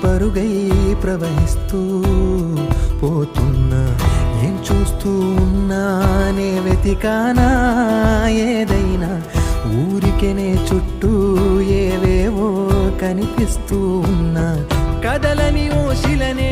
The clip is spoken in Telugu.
పరుగై ప్రవహిస్తూ పోతున్నా. ఏం చూస్తూ ఉన్నానే వెతికానా ఏదైనా, ఊరికెనే చుట్టూ ఏవేవో కనిపిస్తూ ఉన్నా. కదలని ఓ శిలనే